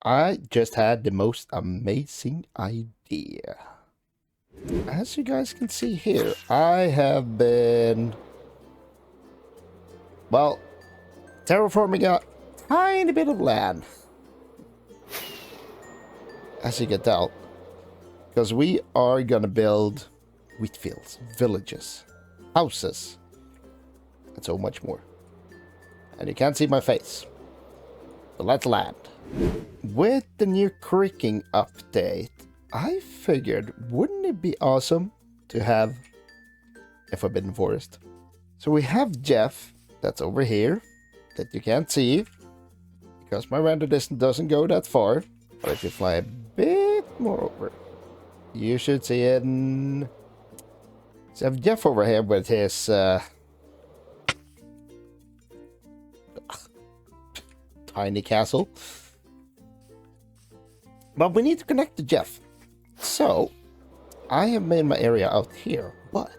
I just had the most amazing idea. As you guys can see here, I have been, well, terraforming a tiny bit of land. As you can tell. Because we are gonna build wheat fields, villages, houses, and so much more. And you can't see my face. So let's land. With the new Creeking update, I figured, wouldn't it be awesome to have a forbidden forest? So we have Jeff, that's over here, that you can't see, because my render distance doesn't go that far. But if you fly a bit more over, you should see it. So I have Jeff over here with his tiny castle. But we need to connect to Jeff. So I have made my area out here. But.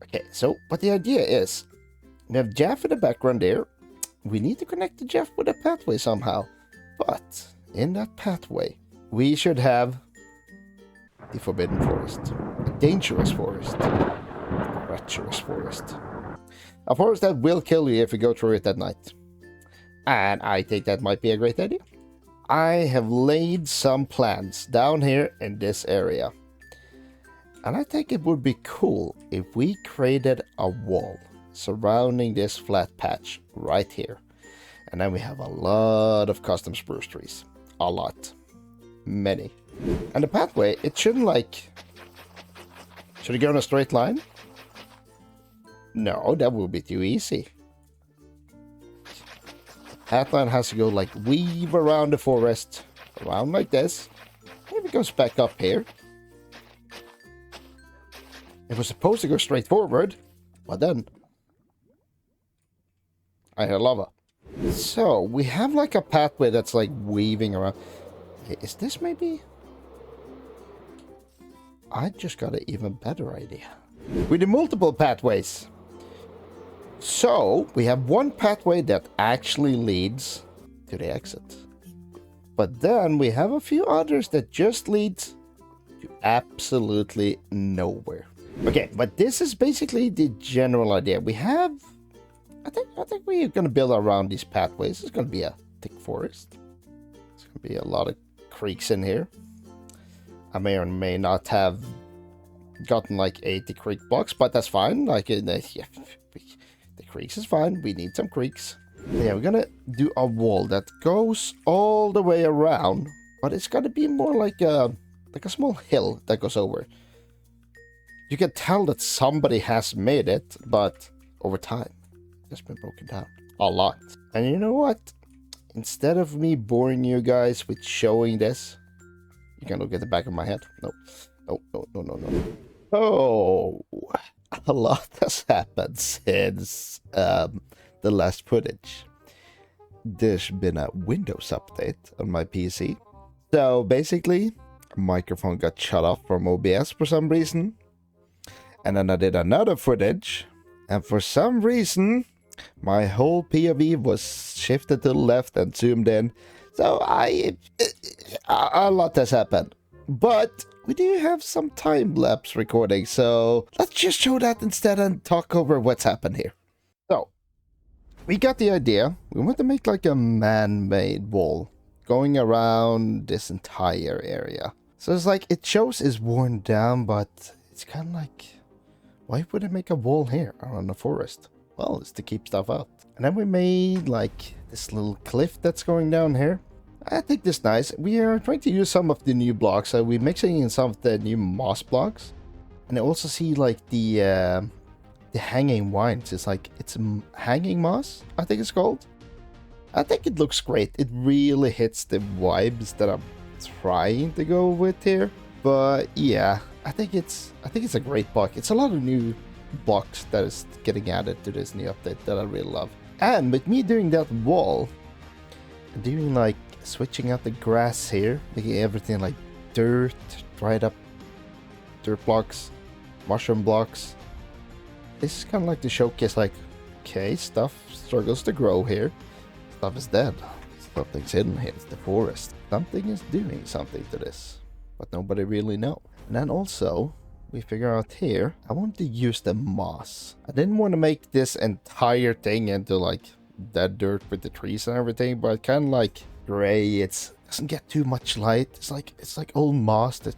Okay, so but the idea is we have Jeff in the background there. We need to connect to Jeff with a pathway somehow. But in that pathway, we should have the forbidden forest, a dangerous forest, a treacherous forest, a forest that will kill you if you go through it at night. And I think that might be a great idea. I have laid some plans down here in this area. And I think it would be cool if we created a wall surrounding this flat patch right here. And then we have a lot of custom spruce trees. A lot. Many. And the pathway, it shouldn't like... Should it go in a straight line? No, that would be too easy. Pathline has to go like weave around the forest, around like this. Maybe it goes back up here. It was supposed to go straight forward, but then I hear lava. So we have like a pathway that's like weaving around. Is this maybe? I just got an even better idea. We do multiple pathways. So, we have one pathway that actually leads to the exit. But then we have a few others that just lead to absolutely nowhere. Okay, but this is basically the general idea. We have... I think we're going to build around these pathways. It's going to be a thick forest. There's going to be a lot of creeks in here. I may or may not have gotten like 80 creek blocks, but that's fine. Like, yeah. The creeks is fine. We need some creeks. Yeah, we're gonna do a wall that goes all the way around, but it's gonna be more like a small hill that goes over. You can tell that somebody has made it, but over time, it's been broken down a lot. And you know what? Instead of me boring you guys with showing this, you can look at the back of my head. No. Oh. A lot has happened since the last footage. There's been a Windows update on my PC. So basically, a microphone got shut off from OBS for some reason. And then I did another footage And for some reason, my whole POV was shifted to the left and zoomed in. So a lot has happened. But we do have some time-lapse recording, so let's just show that instead and talk over what's happened here. So, we got the idea. We want to make like a man-made wall going around this entire area. So it's like, it shows is worn down, but it's kind of like, why would I make a wall here around the forest? Well, it's to keep stuff out. And then we made like this little cliff that's going down here. I think this is nice. We are trying to use some of the new blocks. So we're mixing in some of the new moss blocks. And I also see like the hanging vines. It's like, it's hanging moss, I think it's called. I think it looks great. It really hits the vibes that I'm trying to go with here. But yeah, I think it's a great block. It's a lot of new blocks that is getting added to this new update that I really love. And with me doing that wall, doing like switching out the grass here, making everything like dirt, dried up dirt blocks, mushroom blocks. This is kind of like to showcase like, okay, stuff struggles to grow here. Stuff is dead. Something's hidden here. It's the forest. Something is doing something to this, but nobody really know. And then also, we figure out here, I want to use the moss. I didn't want to make this entire thing into like dead dirt with the trees and everything, but kind of like gray. It doesn't get too much light. It's like old moss that's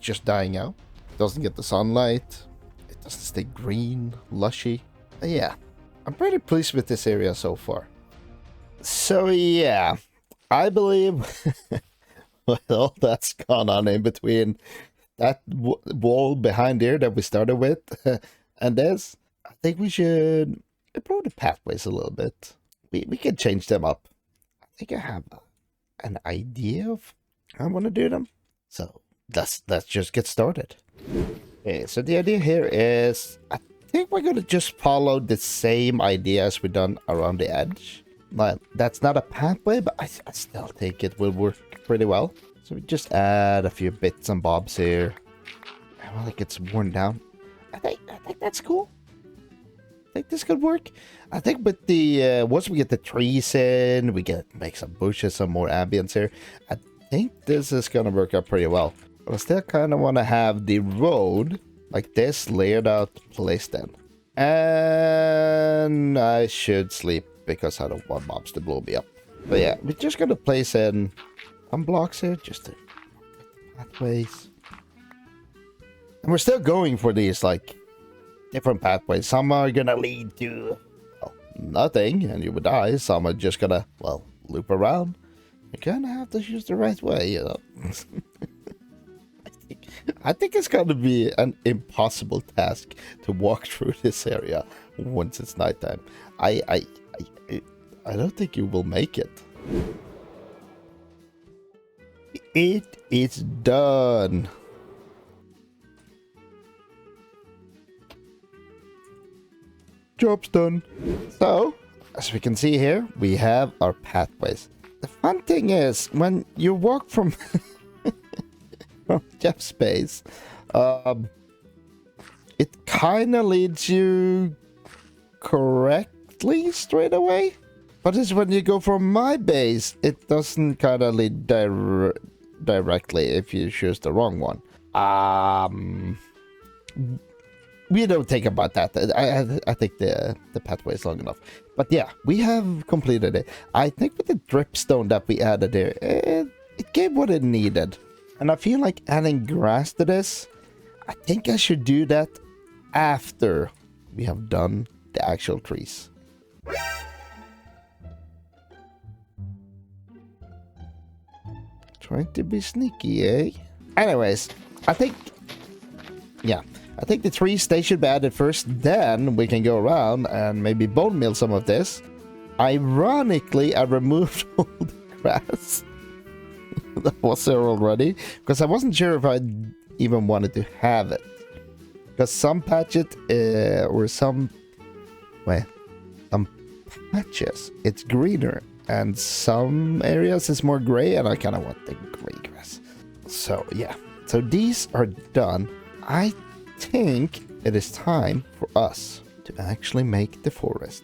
just dying out. It doesn't get the sunlight. It doesn't stay green, lushy. But yeah, I'm pretty pleased with this area so far. So yeah, I believe with all that's gone on in between that wall behind there that we started with and this, I think we should improve the pathways a little bit. We can change them up. I think I have an idea of how I want to do them. So let's just get started. Okay, so the idea here is, I think we're gonna just follow the same idea as we done around the edge. Well, that's not a pathway, but I still think it will work pretty well. So we just add a few bits and bobs here. I don't think it's worn down. I think that's cool. I think this could work. I think with the once we get the trees in, we make some bushes, some more ambience here. I think this is gonna work out pretty well. But I still kind of want to have the road like this layered out, placed in. And I should sleep because I don't want mobs to blow me up. But yeah, we're just gonna place in some blocks here just to pathways. And we're still going for these like different pathways. Some are gonna lead to, well, nothing and you would die. Some are just gonna, well, loop around. You kind of have to choose the right way, you know. I think it's gonna be an impossible task to walk through this area once it's nighttime. I don't think you will make it. It is done. Job's done. So, as we can see here, we have our pathways. The fun thing is, when you walk from Jeff's base, it kind of leads you correctly straight away. But it's when you go from my base, it doesn't kind of lead directly if you choose the wrong one. We don't think about that. I think the pathway is long enough. But yeah, we have completed it. I think with the dripstone that we added there, it gave what it needed. And I feel like adding grass to this, I think I should do that after we have done the actual trees. Trying to be sneaky, eh? Anyways, I think the trees, they should be added first. Then we can go around and maybe bone meal some of this. Ironically, I removed all the grass that was there already, because I wasn't sure if I even wanted to have it. Because some patches, some patches, it's greener, and some areas is more gray, and I kind of want the gray grass. So yeah, so these are done. I think it is time for us to actually make the forest.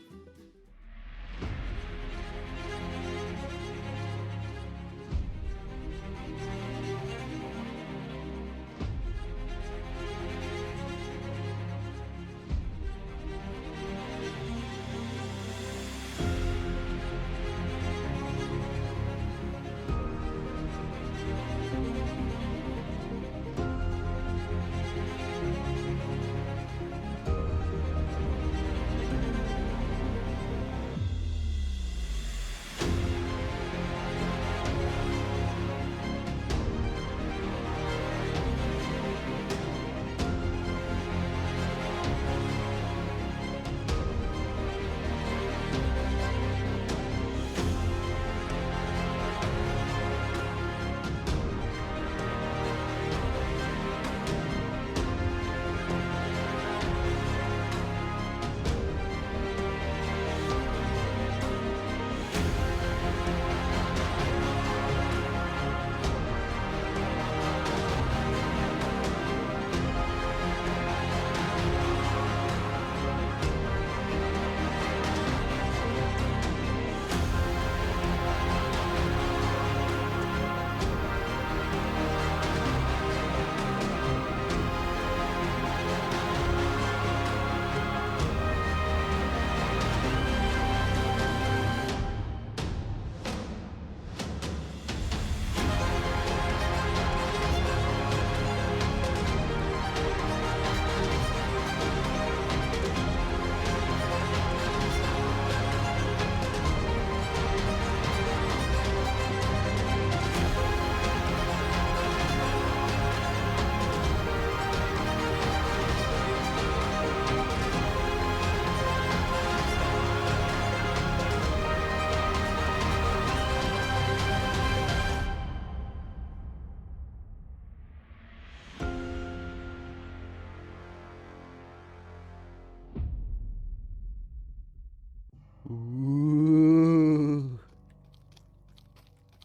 Ooh.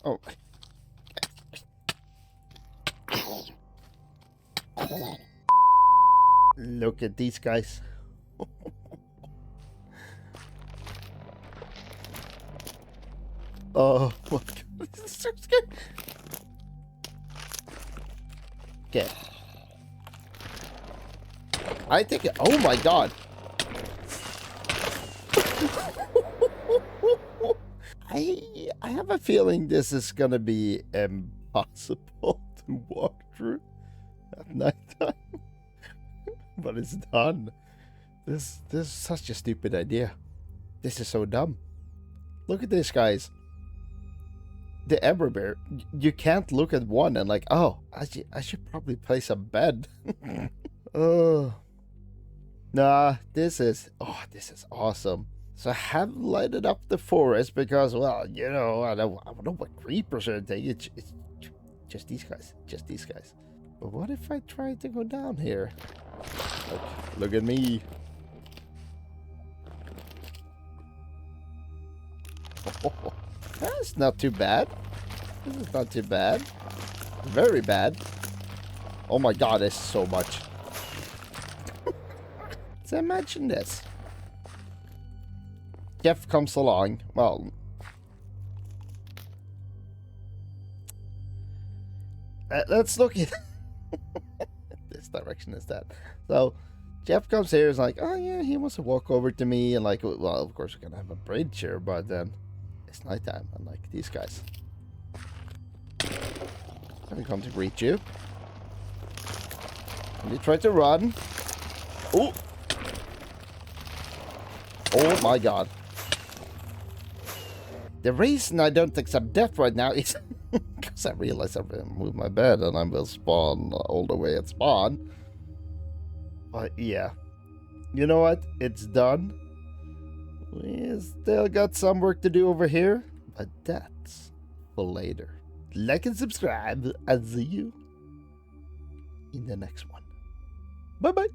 Oh. Look at these guys. Oh my god, this is so scary. Okay. I think, oh my god. I have a feeling this is gonna be impossible to walk through at nighttime. But it's done. This is such a stupid idea. This is so dumb. Look at this, guys. The everbear. You can't look at one and like, oh, I should probably place a bed. Oh. Nah, this is awesome. So I have lighted up the forest because, well, you know, I don't know what creepers are thing. It's just these guys. Just these guys. But what if I try to go down here? Look at me. Oh, that's not too bad. This is not too bad. Very bad. Oh my god, there's so much. So imagine this. Jeff comes along. Well, let's look at this direction is that. So Jeff comes here, is like, oh yeah, he wants to walk over to me, and like, well, of course we're gonna have a bridge here, but then it's nighttime, and like these guys. So he comes to greet you. And you try to run. Oh! Oh my god. The reason I don't accept death right now is because I realize I've moved my bed and I will spawn all the way at spawn. But yeah. You know what? It's done. We still got some work to do over here, but that's for later. Like and subscribe. I'll see you in the next one. Bye-bye.